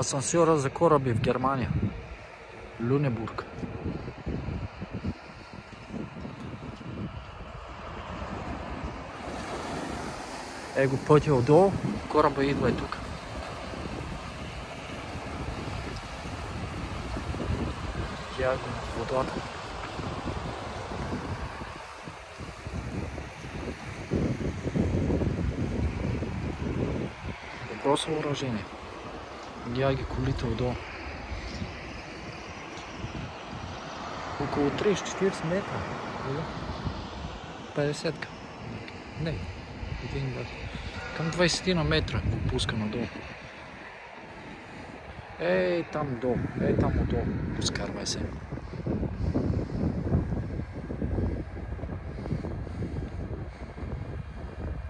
Асансьора за кораби в Германия. Люнебург. Его пътя отдолу, кораба идва и тук. Тя го на водата. Добро съоръжение. Гледай ги колите отдолу. Около 30-40 метра. 50-ка. Не. Към 20 на метра го пуска надолу. Ей там долу. Ей там отдолу. Поскарвай се.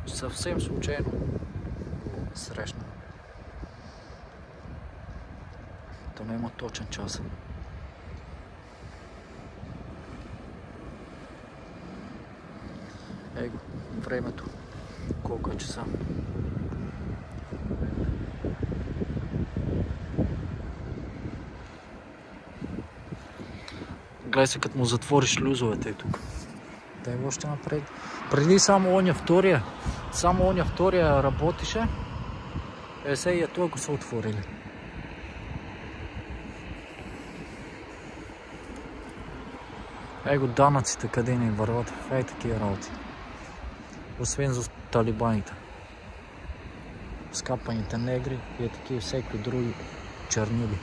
Съвсем случайно срещна. То няма точен час. Его, времето. Колко е часа? Гледай се, като му затвориш шлюзовете и тук. Дай го още напред. Преди само оня втория работише. Сега и това го са отворили. Его данъците къде ни върват. Ей такива работи. Освен за талибаните. Скапаните негри и такива всеки други чернили.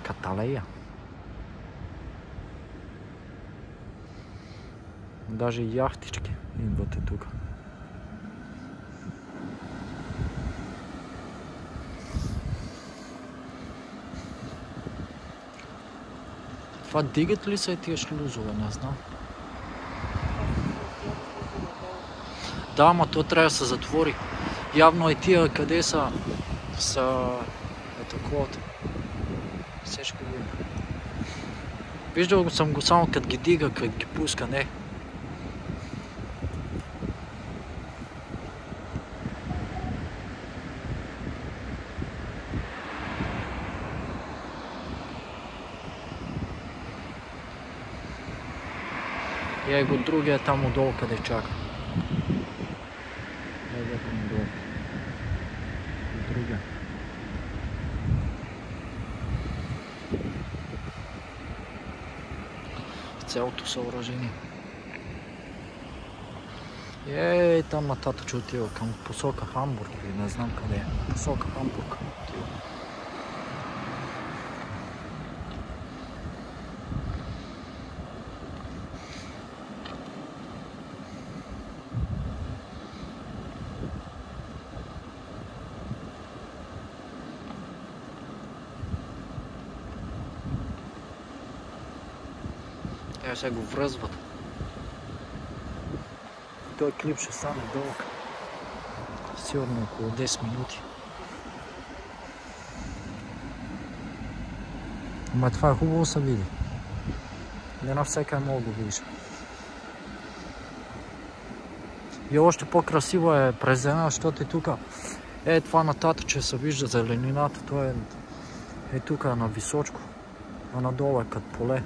Каталея. Даже яхтички идват и тук. Това дигат ли са тия шлюзове? Не знам. Да, ама то трябва да се затвори. Явно и тия къде са такова. Всичко го има. Виждал съм го само като ги дига, като ги пуска, не. И его другия там отдолу, къде чака. Его там отдолу. Другия. Цялото съоръжение. Ей, там нататък отива към посока Хамбург или не знам къде е. Посока Хамбург отива. Сега го връзват. Той клип ще стане дълъг. Сигурно около 10 минути. Ама това е хубаво се види. Не на всяка мога го видиш. И още по-красиво е през деня, защото и тук е това нататък, че се вижда зеленината. Това е тук на височко, а надолу е като поле.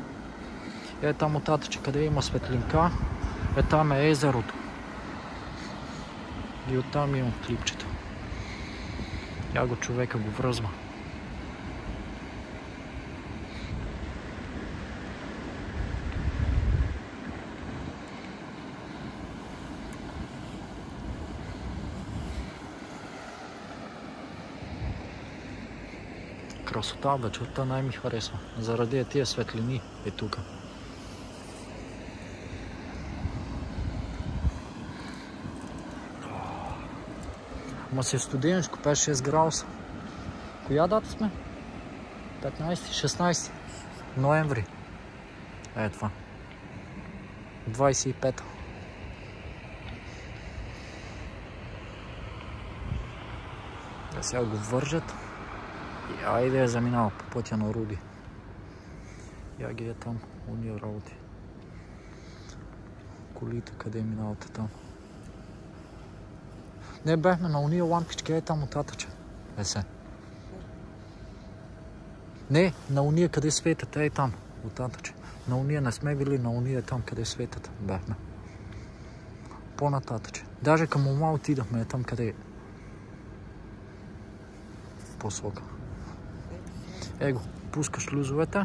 Е там оттатъче, къде има светлинка, там е езерото. И оттам имам клипчето. Я го човека го връзва. Красота, вечерта най-ми харесва. Заради тия светлини е тук. Ама се студеничко, 5-6 градуса. Коя дата сме? 15-16 ноември. Е това. 25-та. Да сега го вържат. И айде я заминава по пътя на Руди. Я ги е там, уния работи. Колите къде минавате там. Не бяхме на уния лампички, е там оттатъче. Се. Не, на уния къде светят, е там, оттатъче. На уния не сме били, на уния там къде светят бяхме. По-нататъче. Даже към ума отидахме, там къде е. Посока. Его, пускаш шлюзовете.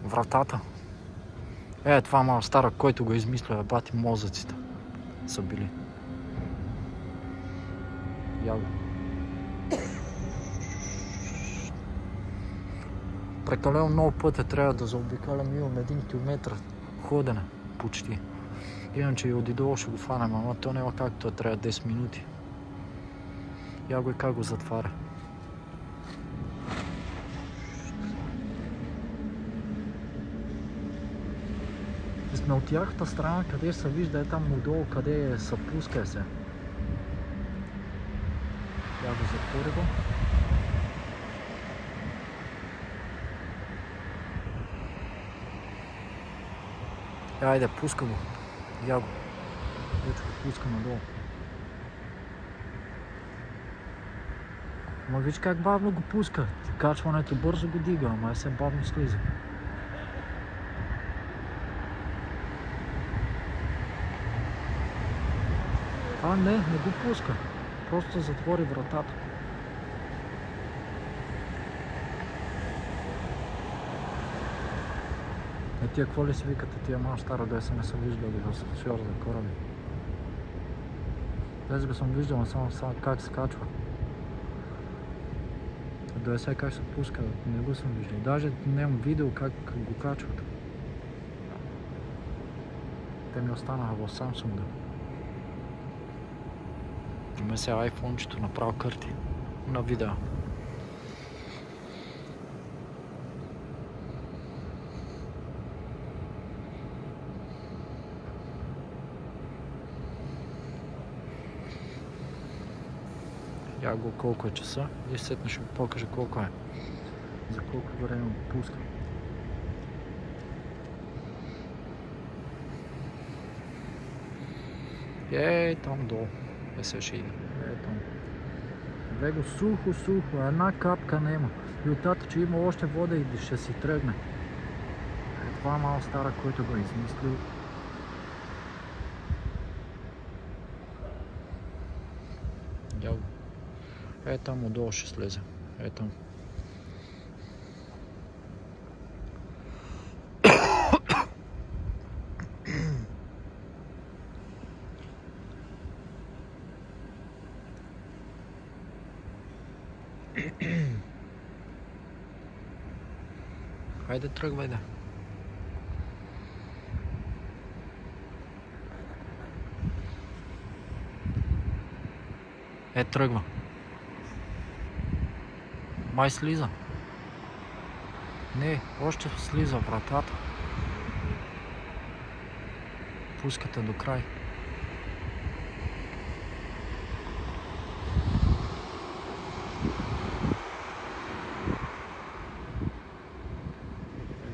Вратата. Това малко стара, който го измисля, бати мозъците са били. Яго. Прекалено много пътя трябва да заобикалям, имам 1 километър ходене, почти. Иначе и отидолу ще го фанем, ама то няма как, това трябва 10 минути. Яго и как го затваря. Сме от тяхната страна, къде се вижда, там отдолу, къде се пуска се. Я го затворя го. Айде, пуска го. Я го. Вече го пуска надолу. Ма виж как бавно го пуска. Качването бързо го дига, ама се бавно слиза. Не го пуска. Просто затвори вратата. Тия какво ли си викате, тия малко стара деса не са виждали да се шор за кораби. Тези го съм виждал, само как се качва. Да сега как се пуска, не го съм виждал. Даже нямам видео как го качват. Те ми останаха в Samsung. Има сега iPhone-чето направо кърти на видео. Я го колко е часа и сетна ще ви покажа колко е. За колко време го пуска. Там долу. Сега ще иде. Там. Вего сухо, една капка нема. И оттатък, че има още вода и ще си тръгне. Това е малко стара, който го е измислил. Яго. Там отдолу ще слезе. Там. Хайде, тръгвай да. Тръгва. Май слиза. Не, още слиза вратата. Пускате до край.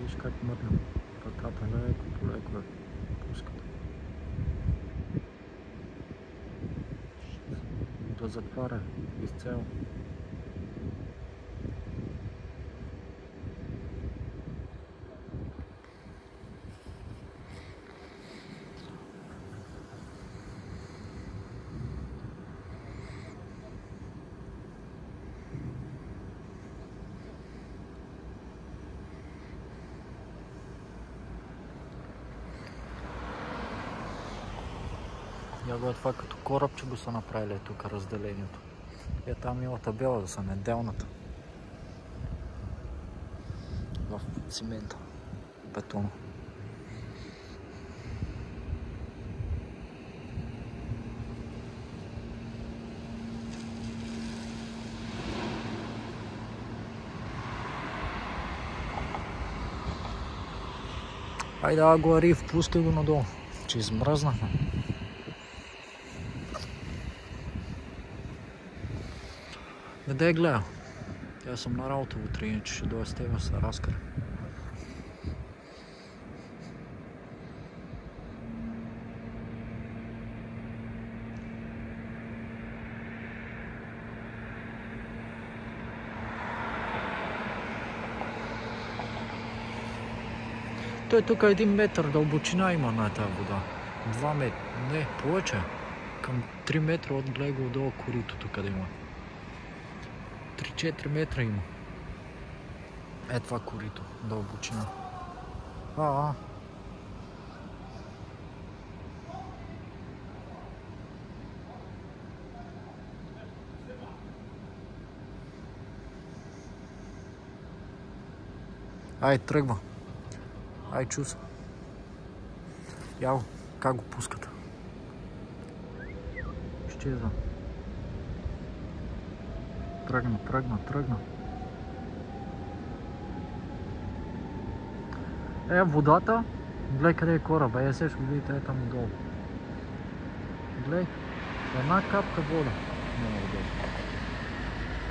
Виж как мърна вратата, леко по леко пускате. Да затваря изцяло. Я го това като кораб, че го са направили тук разделението. Там има табела да са неделната. В цимента, бетона. Айде, го Ариф, пускай го надолу, че измръзнахме. Къде е гледал? Аз съм на работа утре, иначе ще дойде с тебе с разкара. той тук 1 метър дълбочина има на тази вода. 2 метра, не, повече. Към 3 метра от глего долу коритото, къде има. 3-4 метра има. Е това корито, дълбочина. Ай, тръгва. Ай, чуса. Яо, как го пускат? Изчезва. Тръгна. Водата. Гледай къде е кораба. Сега ще го видите там отдолу. Гледай. Една капка вода. Няма отдолу.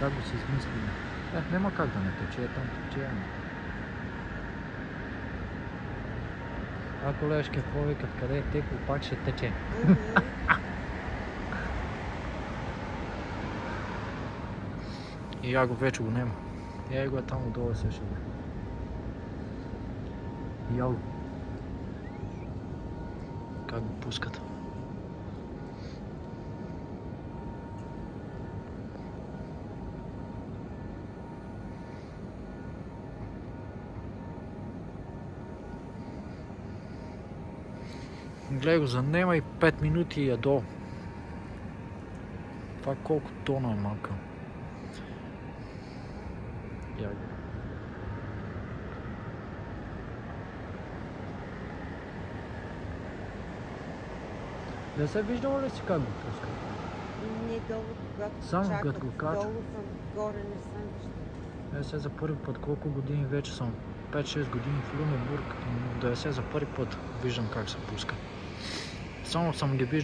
Как го се измислили? Няма как да не тече. Там тече. А колежки, какво викат? Къде е тепло, пак ще тече. И я го вече го нема. Я го е там отдолу се ще го. Яо. Как го пускат? Гледай го, занема и 5 минути и е долу. Това колко тона е малка. Яго. Не се виждала ли си как го пуска? Не долу, когато само чакат, като го кача. долу съм, горе не съм виждала. Сега за първи път, колко години вече съм? 5-6 години в Люнебург, да сега за първи път виждам как се пуска. Само съм ги виждал.